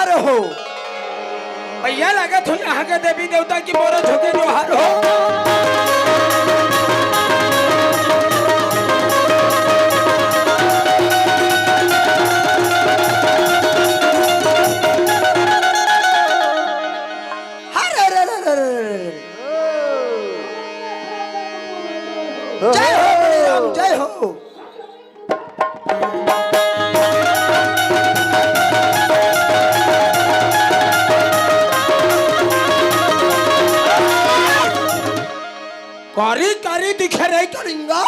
जोहार हो भैया, लागत हो यहाँ के देवी देवता की मोर झोंके जोहार हो। जय हो राम, जय हो। कारी कारी दिखे रही कलिंगा,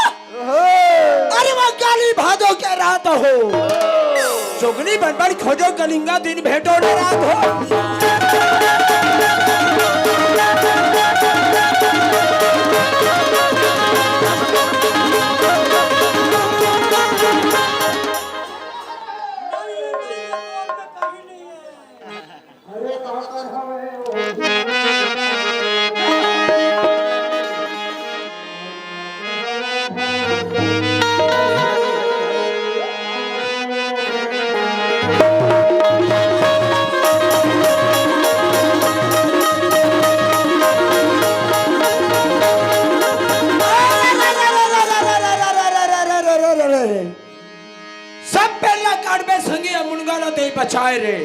अरे वह काली भादो के रात हो, जोगनी बनबन खोजो कलिंगा, दिन भेटो न रात हो। बचाए रे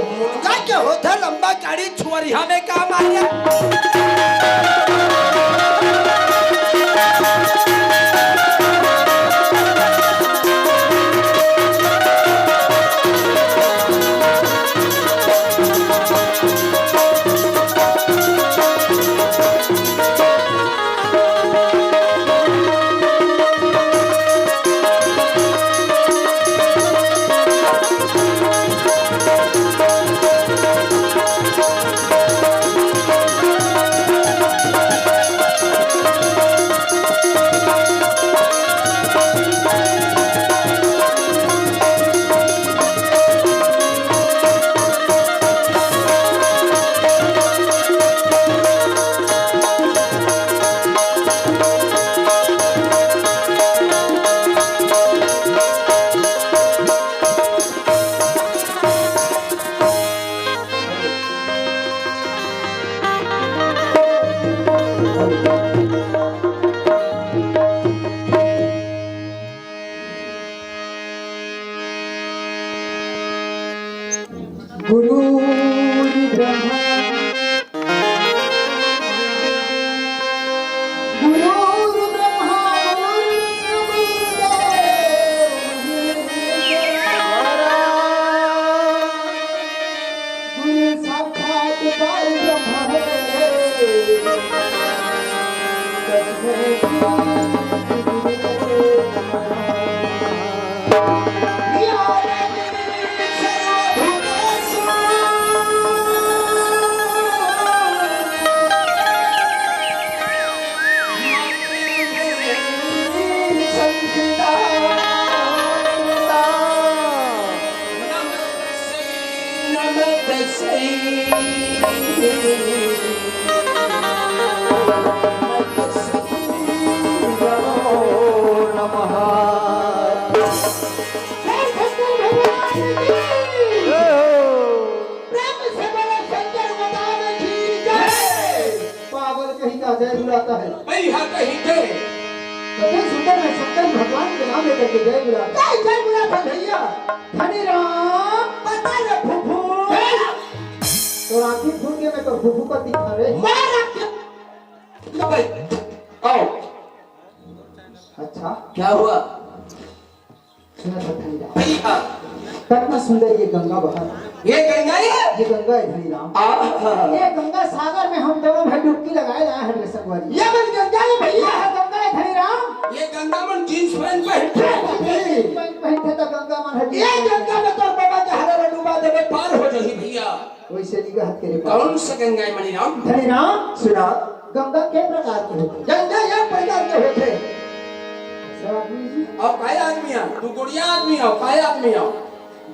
मुर्गा के होता लंबा गाड़ी छुअरिया में काम आया। भगवान के नाम लेकर के जय बुलाता भैया। धनी राम पता रे फुफू तो आंखी फूट के मैं तो फुफू को दिखा रे आओ। अच्छा क्या हुआ? सुना था धनी राम भैया कितना सुंदर ये गंगा बहा, ये गंगा है, ये गंगा है धनी राम। ये गंगा सागर में हम दोनों भाई डुबकी लगाए जाए हैं रे संगवारी। ये मन गंगा है भैया, है गंगा है धनी राम। ये गंगा मन जींस पैंट पहनते तो गंगा मन है। ये गंगा में तो बाबा के हरे डुबा देवे पार हो जाही भैया। वैसे निगाह तेरे कौन सा गंगा है मणि राम? धनी राम सुना, गंगा के प्रकार के होते? गंगा एक प्रकार के होते। अब काय आदमी है? तू गुड़िया आदमी हो, काय आदमी हो?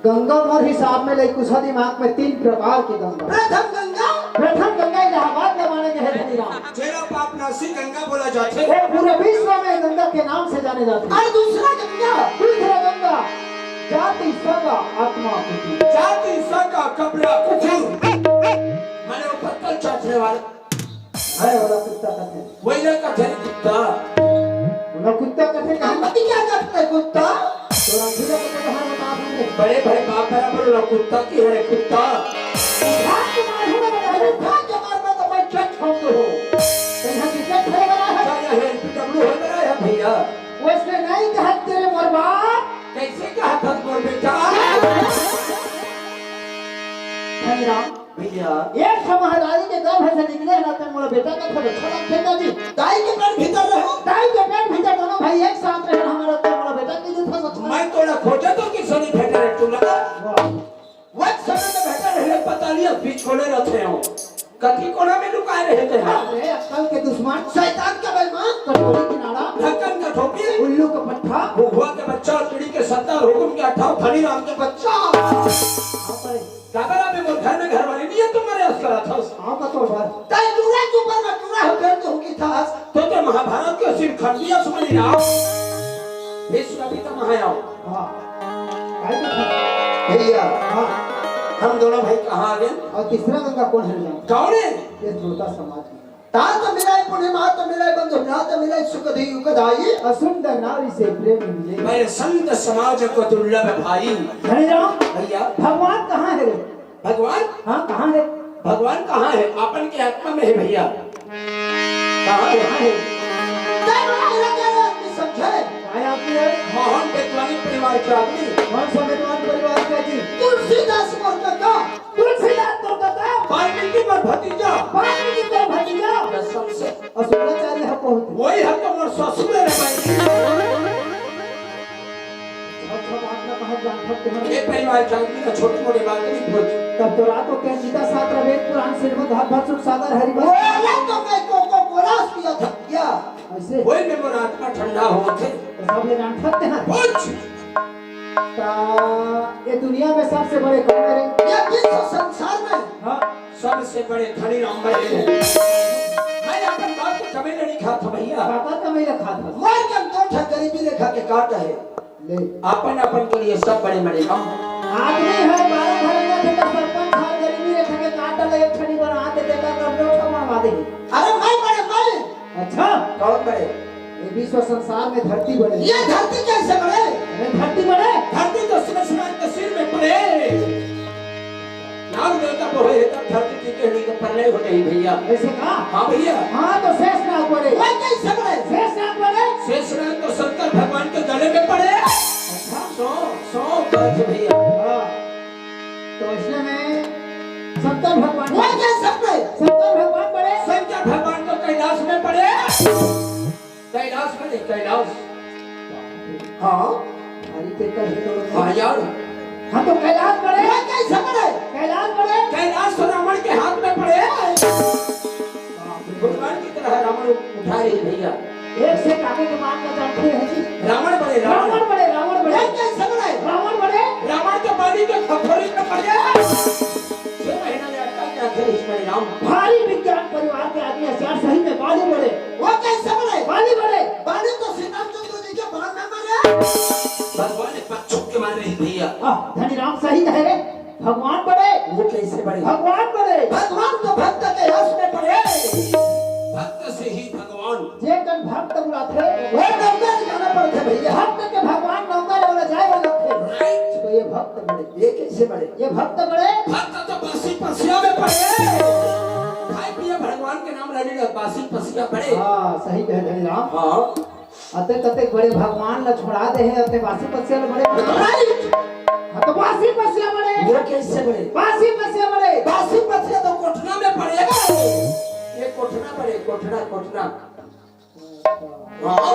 गंगा मोर हिसाब में ले कुछ दिमाग में 3 प्रकार की गंगा। प्रथम गंगा इलाहाबाद में माने गए धनी राम। जेरा पापनाशी गंगा बोला जाते। वो पूरे विश्व में गंगा के नाम से जाने जाते। और दूसरा गंगा जाति संग आत्मा जाति संग कपड़ा कुकुर मैंने वो पत्तल चाटने वाला अरे वाला कुत्ता कथे वही ना कथे कुत्ता वाला कुत्ता कथे कहां मत क्या करता है कुत्ता तो राखी का कुत्ता कहां बता आपने बड़े बड़े बाप बराबर वाला कुत्ता की है कुत्ता भाग के मार हूं मैं भाग के मार मैं तो मैं चट छोड़ दो कहां से चट खड़े वाला है क्या है पीडब्ल्यू हो रहा है भैया उसने नहीं कहा तेरे मोर बाप कैसे कहा था मोर बेटा भाई राम भैया एक समाहदारी के गर्भ से निकले ना तो मोर बेटा का खबर छोड़ा फेंका जी दाई के पेट भीतर रहो दाई के पेट भीतर दोनों भाई एक साथ रहे हमारा तो मोर बेटा की जो था सच मैं तोड़ा खोजा तो किसी ने भेटा रे तू लगा वक्त समय में भेटा रहे पता नहीं अब बिछोड़े रहते हो कथी कोना में लुकाए रहते हैं अरे अक्ल के दुश्मन शैतान का बेईमान कटोरी किनारा ढक्कन का ठोपी उल्लू का पट्टा हुआ के बच्चा चिड़ी के 70 हुकुम के 18 धनी राम के बच्चा काबरा में वो घर में घर वाली नहीं है तुम्हारे असरा था हां का तो बात ताई दूरा के ऊपर में दूरा हो गया तो की था तो महाभारत के सिर खंडिया सुन लिया विश्व अभी तो महायाओ हां काय तो भैया हां हम दोनों भाई कहां आ गए और तीसरा गंगा कौन है जान कौन है ये श्रोता समाज की ता तो मिलाए पुण्य मा तो मिलाए बंधु ना तो मिलाए सुख दी उकदाई असुंदर नारी से प्रेम मिले मेरे संत समाज को दुर्लभ भाई हरि राम भैया भगवान कहाँ है रे भगवान हाँ कहाँ है भगवान कहाँ है अपन की आत्मा में है भैया कहाँ है समझे आया आपने मोहन बेतवानी परिवार के आदमी कौन सा विद्वान परिवार का जी तुलसीदास मोर काका तुलसीदास तो काका वाल्मीकि मोर भतीजा वाल्मीकि तो भतीजा कसम से असुराचार्य है बहुत वही है तो मोर ससुर है भाई अच्छा बात ना कहा जान सकते हैं ये परिवार के आदमी का छोटी मोटी बात नहीं पूछ तब तो रातों के गीता शास्त्र वेद पुराण श्रीमद् भागवत सागर हरिवंश बोला तो मैं को कोरास पिया था क्या ऐसे वही में मोर आत्मा ठंडा हो थे तो सब ये जान सकते हैं पूछ ये दुनिया में सबसे बड़े कौन है ये विश्व संसार में हाँ सबसे बड़े धनी राम भाई हैं मैं अपन बात को कभी नहीं खाता भैया काका का मैं रखा था मोर कम तो ठग गरीबी रेखा के काट है ले अपन अपन के लिए सब बड़े बड़े हम आदमी है 12 घंटे थे तो सरपंच साल गरीबी रेखा के काट ले एक छड़ी बना दे देता कर दो क्षमा दे अरे मैं बड़े मैं अच्छा कौन बड़े ये विश्व संसार में धरती बड़े ये धरती कैसे बड़े अरे धरती बड़े धरती तो सूरज के सिर में पड़े नाग देवता बोले है तब धरती की कहनी तो प्रलय हो गई भैया ऐसे कहा हाँ भैया हाँ तो शेष नाग बड़े वो कैसे बड़े शेष नाग बड़े शेषनाग तो शंकर भगवान के गले में पड़े अच्छा सो सो बात भैया हाँ तो इसने में शंकर भगवान वो कैसे बड़े शंकर भगवान बड़े शंकर भगवान तो कैलाश में पड़े कैलाश में नहीं कैलाश हाँ हरी के कर तो हाँ यार हाँ तो कैलाश बड़े वो कैसे बड़े कैलाश बड़े कैलाश तो रावण के हाथ में पड़े भगवान की तरह रावण उठा रही भैया एक से आगे के मान का जानते हैं जी रावण बड़े रावण बड़े रावण बड़े वो कैसे बड़े रावण बड़े रावण तो पानी के खखोरी में पड़े 6 महीना में अटका क्या थे इसमें राम भारी विज्ञान परिवार के आदमी होशियार सही में बाली बड़े वो कैसे बड़े बाली बड़े बाली तो श्री रामचंद्र जी के बाण में मरे भगवान ने पक्षों के मार रही भैया धनी राम सही कह रहे भगवान बड़े वो कैसे बड़े भगवान बड़े भगवान तो भक्त के यश में पड़े भक्त से ही भगवान जे कन भक्त बुला थे वो नौकर जाना पड़ते भैया भक्त के भगवान नौकर वाला जाए वाला थे राइट तो ये भक्त बड़े ये कैसे बड़े ये भक्त बड़े भक्त तो बासी पसिया में पड़े भाई प्रिय भगवान के नाम रहने बासी पसिया पड़े हाँ सही कह धनी राम हाँ अते कते बड़े भगवान ला छोड़ा दे हैं अपने वासी पसिया ला बड़े राइट हाँ तो वासी पसिया बड़े वो कैसे बड़े वासी पसिया बड़े बासी पसिया तो कोठना में पड़ेगा ये कोठना पड़े कोठना कोठना हाँ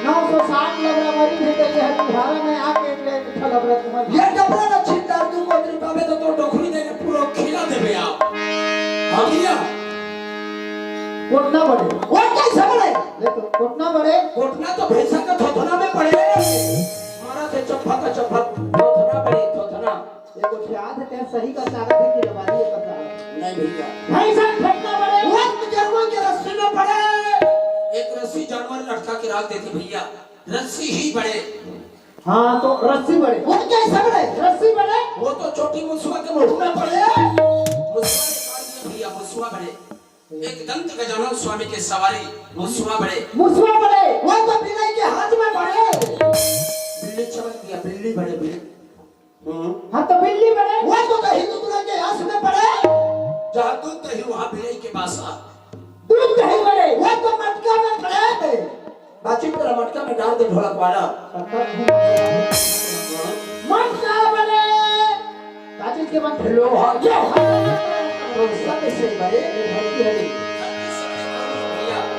960 लबरा मरी भेटे ये हरिधारा में आके ले मिठा लबरा तुम्हारे ये डबरा ना छिंदार तू को त्रिपा में तो डोखरी देने पूरा खिला देबे आप हाँ भैया कोटना बड़े वो कैसे बड़े देखो कोटना बड़े कोठना तो भैंसा का थोथना में पड़े मारा थे चप्पा का चप्पा थोथना बड़े थोथना देखो याद है तेरे सही का चारा थे कि रवारी है पता नहीं भैया भैंसा ठटना बड़े वक्त जानवर के रस्सी में पड़े एक रस्सी जानवर लटका के रख देती भैया रस्सी ही बड़े हाँ तो रस्सी बड़े वो कैसे बड़े रस्सी बड़े वो तो छोटी मुसवा के मुंह में पड़े। मुसवा ने काट दिया भैया, मुसवा बड़े। एक दंत गजानन स्वामी के सवारी मुसवा बड़े। वो तो बिल्ली के हाथ में पड़े। बिल्ली चमक दिया, बिल्ली बड़े बिल्ली। हाँ तो बिल्ली बड़े वो तो कहीं दूसरे के हाथ में पड़े। जहाँ दूध दही वहाँ बिल्ली के बासा। दूध दही बड़े वो तो मटका में पड़े। बाची तेरा मटका में डाल दे ढोलक वाला। मटका बड़े काची के मत लो हो जो तो सब से बड़े धरती हरी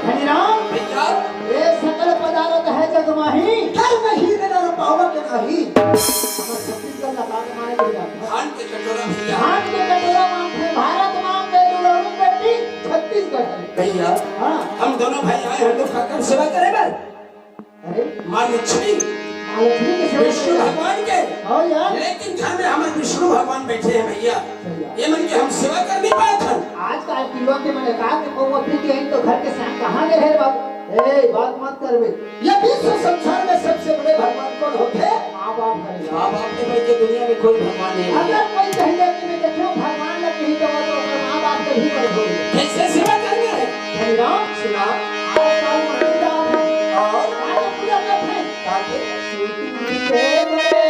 धनीराम भैया ये सकल पदार्थ है जग माही कर नहीं देना पावा के नहीं हमर छत्तीसगढ़ का बात माने भैया धान के कटोरा भैया, धान के कटोरा मांगते भारत मांगते दुलहन बेटी छत्तीसगढ़ भैया हाँ हम दोनों भाई आए हम तो खाकर सेवा करे बल। अरे माँ लक्ष्मी महालक्ष्मी के सेवा विष्णु भगवान के, हाँ यार लेकिन घर में हमारे विष्णु भगवान बैठे हैं भैया। ये मन के हम सेवा कर नहीं पाए थे। आज का किलो के मैंने कहा कि वो अपनी के तो घर के साथ कहाँ गए हैं बाबू ए बात मत कर बे ये विश्व संसार में सबसे बड़े भगवान कौन होते हैं माँ बाप है माँ बाप के भाई के दुनिया में कोई भगवान नहीं है। अगर कोई कहेगा कि मैं देखो भगवान ने कहीं तो माँ बाप के भी कर दो कैसे सेवा करनी है? हरिराम सुना आजकल मंदिरा है और आज पूजा करते हैं ताकि सूती के बड़े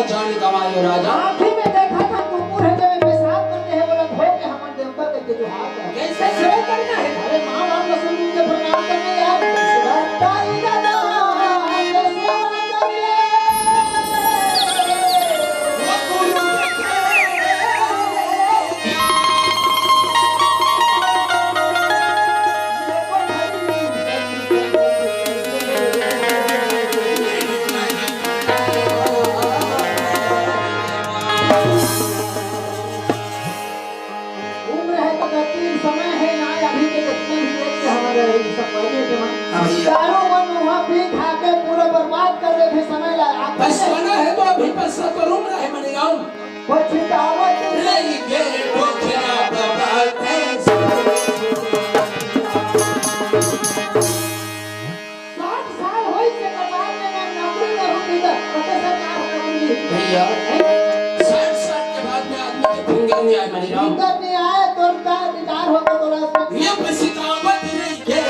जान गवायो राजा। आँखी में देखा था कुकुर है जब पेशाब करते हैं बोला धो के हमारे देवता के जो हाथ है कैसे सेवा करना है? अरे माँ बाप का सुन के प्रणाम करने यार ताई दादा पछताना है तो अभी पछता करूँ ना है मनिगाम। पछतावत नहीं के पोखरा बात है। 60 साल होई के कमाल में मैं नौकरी करूंगी तो पता सरकार करूंगी भैया 60 के बाद में आदमी के फिंगर नहीं आए मनिगाम। फिंगर नहीं आए तो रिटायर हो गया तो ये पछतावत नहीं के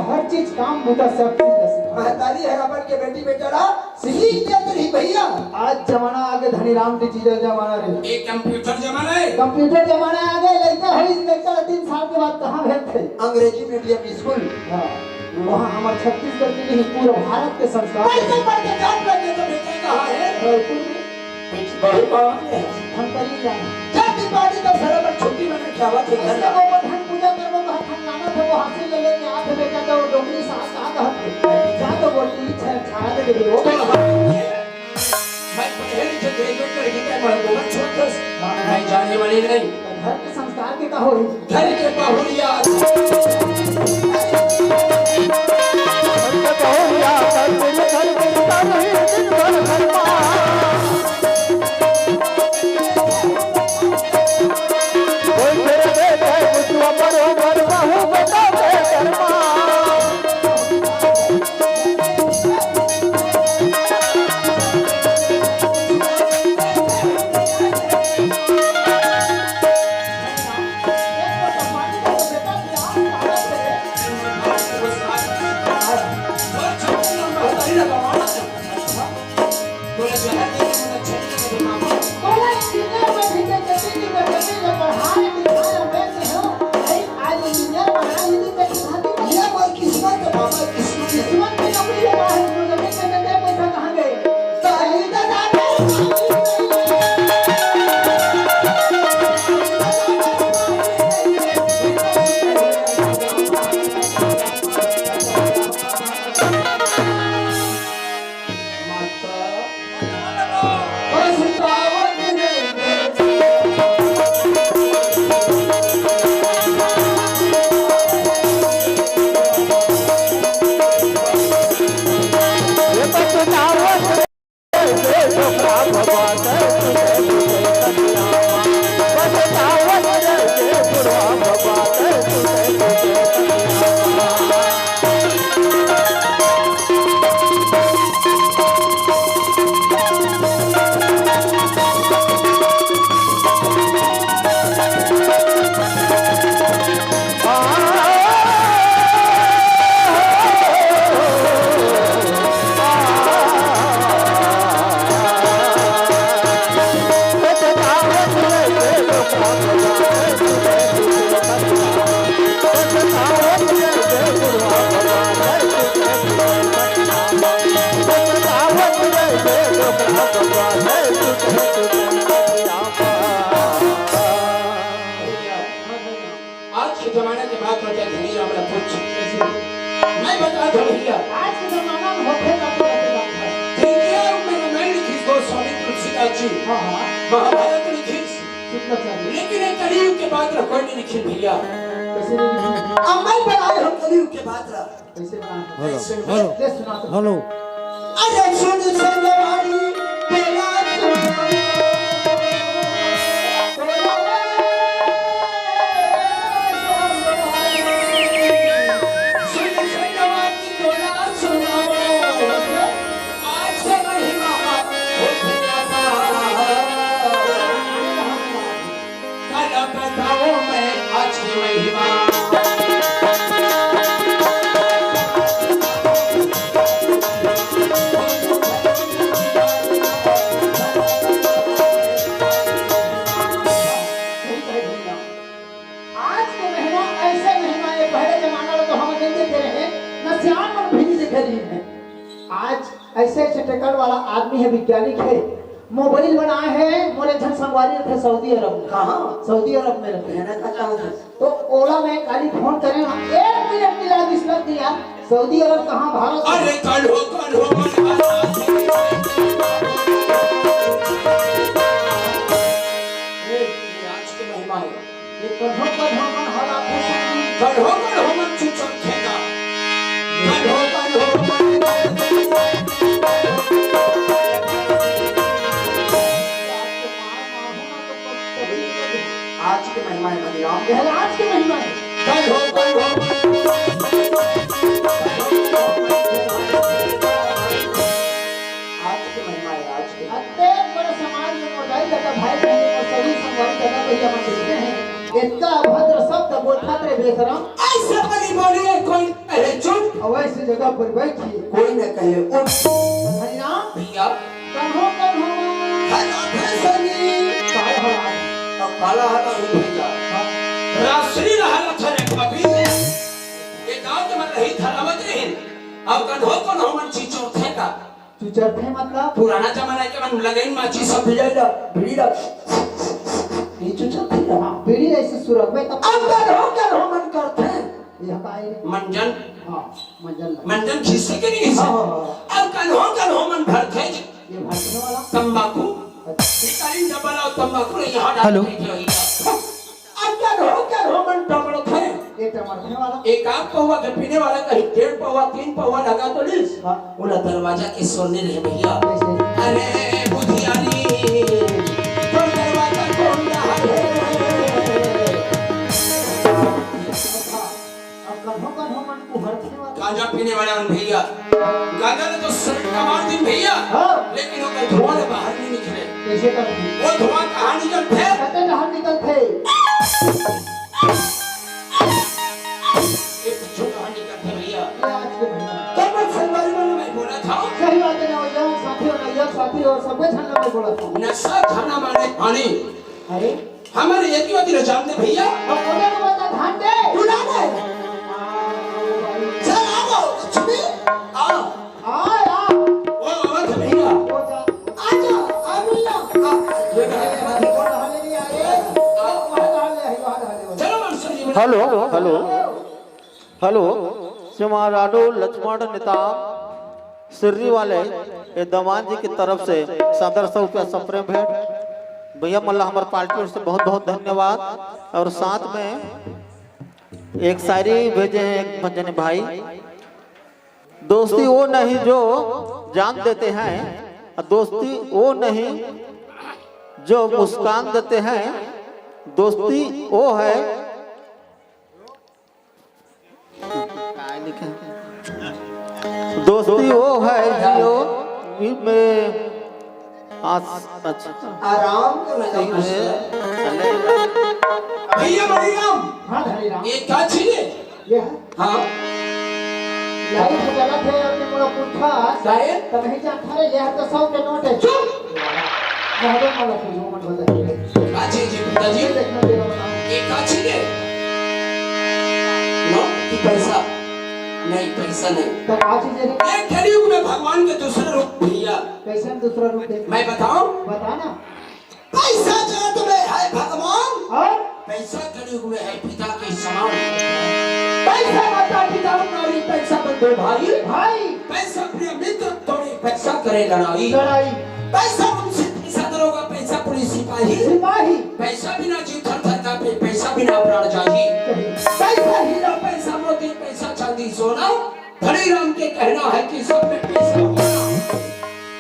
हर चीज काम होता सब चीज महतारी है अपन के बेटी बेटा सीख देते रही भैया। आज जमाना आगे धनीराम डिजिटल जमाना रे एक कंप्यूटर जमाना है। कंप्यूटर जमाना आ गए लड़का है लड़का 3 साल के बाद कहां भेज थे अंग्रेजी मीडियम स्कूल। हां वहां हमारे छत्तीसगढ़ के नहीं पूरा भारत के संस्कार पढ़ के काम करने तो बेटा कहां है बेटी बहुत कहां है हम करी जाए बाड़ी का बराबर छुट्टी में क्या बात है ऐसे वो धन पूजा करबो का ठंडाना थे वो हासिल ले लेके आठ बेटा तो डोंगरी साथ साथ हट जा तो बोलती छे छाड़ा दे दे वो मैं पहले जो देखो तो ये क्या बोल दो छोटस मैं जाने वाली नहीं घर के संस्कार के का होई घर के बाहुलिया जमाने के बात होते धनी राम पूछ मैं बता दो भैया आज के जमाना में होखे का तो बात है देखिए मेरे मैं लिखी गोस्वामी तुलसीदास जी हां महाभारत लिखी कितना चाहिए लेकिन एक कलयुग के बाद कोई नहीं लिखी भैया कैसे नहीं लिखी अब मैं बनाए हम कलयुग के बाद कैसे बनाए ले सुना तो हेलो अरे सुन संगवारी तेरा ऐसे चटकल वाला आदमी है वैज्ञानिक है मोबाइल बनाए हैं मोरे धन संगवारी रखे सऊदी अरब में कहां सऊदी अरब में रखे मेहनत का काम है तो ओला में खाली फोन करें 1 मिनट की लागिश लग दिया सऊदी अरब कहां भारत अरे कल हो आज के महिमा है ये कढ़ो कढ़ो मन हला फैशन कल हो मन चुचन खेगा कल हो आज के महिमा है मदिराम यह आज के महिमा है कल हो आज के महिमा है आज के अत्ते बड़ा समाज में मोटाई लगा भाई बहन और सभी संगवारी करना भैया हम देखते हैं इतना अभद्र शब्द बोलता रे बेशरम ऐसे बड़ी बोलिए कोई कहे चुप अवश्य जगह पर बैठिए कोई न कहे उठ हरिनाम भैया कहो हला फैसनी काय हला अब काला हला हो भैया राष्ट्रीय हला थरे कभी ये गांव के मन रही थरावत रही अब कन्हो को न मन चीचो थे का तू चढ़ते मतलब पुराना जमाना के मन लगइन माची सब भिड़ेला भिड़ा नीचे चलते हैं हाँ पीढ़ी ऐसे सूरत में तब अब कर हो मन करते हैं यह काहे मंजन हाँ मंजन मंजन खिस्से के नहीं हाँ, है हाँ, अब कर हो मन भरते हैं ये भाषण वाला तंबाकू निकाली डबल और तंबाकू यहाँ डाल हेलो। अब कर हो मन टपड़त है ये टमाटर वाला एक आध पौवा के पीने वाला कहीं 1.5 पौवा 3 पौवा लगा तो लीस हाँ बोला दरवाजा के सोने रहे भैया कैसे अरे बुधियारी तो दरवाजा कौन रहा है अब कन्हो मन को हरने वाला गांजा पीने वाला उन भैया गांजा ने तो सर का मार दी भैया हाँ लेकिन वो धुआं से बाहर नहीं निकले कैसे कर वो धुआं कहाँ निकलते कहते बाहर निकलते एक छोटा निकलते भैया ये आज के महीना तब मैं फरवरी में मैं बोला था सही बात है ना वो यह साथी और सबके छानने में बोला था नशा खाना माने पानी अरे हमारे एक ही बात जान दे भैया अब कोने को बता धान दे बुला दे चल आओ लक्ष्मी आ आ वो मत भैया वो जा आजा अमिया ये चलो Mansur ji hello hello hello सिमाराडो लक्ष्मण निताम सिर्री वाले ये दमान जी की तरफ से 700 रुपया सप्रेम भेंट भैया मल्ला हमारे पार्टी ओर से बहुत बहुत धन्यवाद। और साथ में एक शायरी भेजे हैं एक भंजनी भाई। दोस्ती वो नहीं जो जान देते हैं, दोस्ती वो नहीं जो मुस्कान देते हैं, दोस्ती वो है दोस्ती वो है जो में अच्छा आराम करना भैया मरियम हाँ धनीराम ये क्या चीज है ये है हाँ लाइट से चला थे और मेरा पूछा शायद तो नहीं जानता रे यह तो 100 के नोट है चुप कहदो मला कुछ वो मत बोलता अच्छी जी पिताजी ये देखना तेरा बताओ ये क्या चीज है नो कि पैसा नहीं पैसा नहीं तो आज ही दे एक कलयुग में भगवान के दूसरे रूप भैया कैसे हम दूसरा रूप दे मैं बताऊं बता ना पैसा जगत में है भगवान और पैसा कलयुग में है पिता के समान पैसा माता पिता नारी पैसा बंधु भाई भाई पैसा प्रिय मित्र तोड़े पैसा करे लड़ाई लड़ाई पैसा मुंशी पैसा दरोगा पैसा पुलिस सिपाही सिपाही पैसा बिना जीव थर थर कांपे पैसा बिना प्राण जाही पैसा हीरा पैसा मोती पैसा चांदी सोना धनी राम के कहना है कि सब में पैसा होना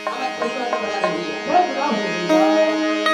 हमें परिवार में बना रही है जय बुरा हो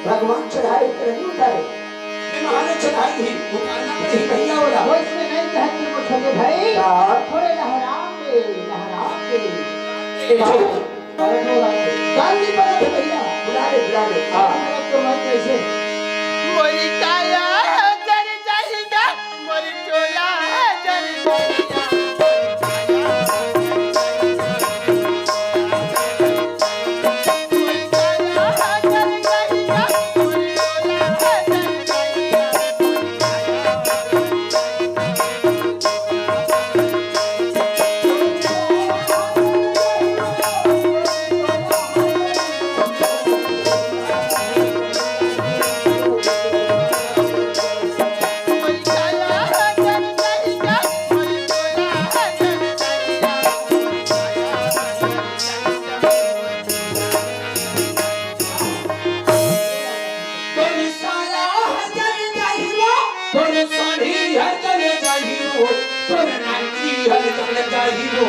भगवान चढ़ाए नहीं उतारे महाराज चढ़ाई ही उतारना पड़ेगी भैया वाला वो इसमें नहीं कहते वो छोटे भाई क्या? थोड़े लहराओगे अरे वो गांधी पर भैया बुला ले हाँ तो मैं कैसे मोरी काया जर जाहिदा मोरी चोला जर जाहिदा Thank you.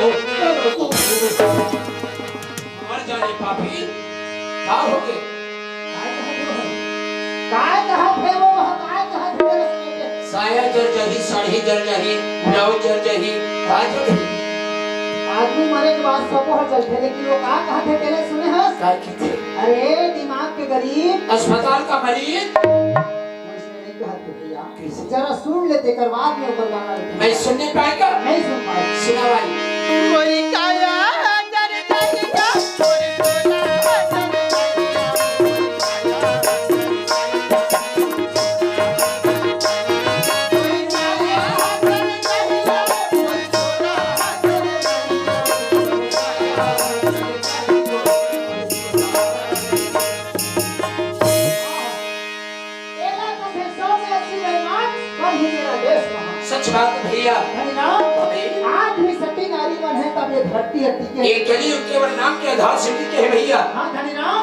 मर जाने पापी क्या हो गए काय कहा थे वो काय कहा थे मेरे बेटे साया जल जही साड़ी जल जही ब्लाउज जल जही आज आदमी मरे के बाद सब हो चलते लेकिन वो कहा थे पहले सुने हस काय की थे अरे दिमाग के गरीब अस्पताल का मरीज मुझसे नहीं कहा थे भैया जरा सुन लेते कर बाद में ऊपर गाना लिखना मैं सुनने पाएगा नहीं सुन पाए सुना भाई मोरी काया जर जाइया मोरी चोला जर जाइया तेरा तो फिर 100 में 80 मेहमान पर ही मेरा देश वहाँ सच बात भैया है ना आज भी सती नारी बन है तब ये धरती हट्टी के ये कलयुग केवल नाम के आधार से टिके हैं भैया हाँ धनी राम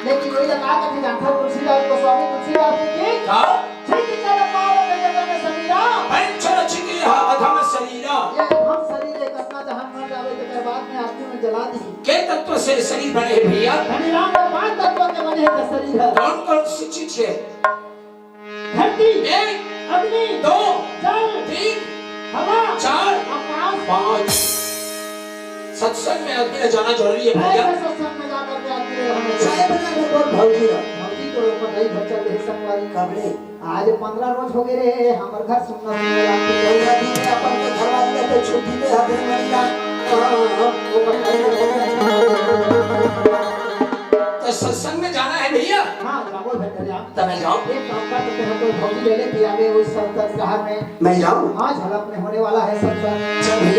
लेकिन वही लगा कर जानता तुलसीदास गोस्वामी तुलसीदास जी की हाँ ठीक चल पाओ जगत में समीरा पंचर छिके हा अधम शरीरा ये हम शरीर एक अपना जहां मर जावे के बाद में आत्मा में जला दी के तत्व से शरीर बने हैं भैया धनी राम के 5 तत्वों के बने हैं शरीर है कौन कौन सी चीज है धरती एक अग्नि दो जल तीन हवा चार आकाश पांच सत्संग में आदमी ने जाना जरूरी है भैया ऐसे सत्संग में जाकर के आदमी रहने चाहे बना वो बहुत भौजी रहा भौजी तो ऊपर नहीं घर चल रही संगवारी कबले आज 15 रोज हो गए रे हमर घर सुनना सुनना गौरा जी ने अपन के घर वाले के छुट्टी पे हाथ में मरिया वो बताइए तो सत्संग में जाना है भैया हां जाओ भेटरिया तब मैं जाऊं एक काम का करते हैं कोई भौजी ले ले कि आगे उस सब तक में मैं जाऊं आज हलक में होने वाला है सत्संग चल भैया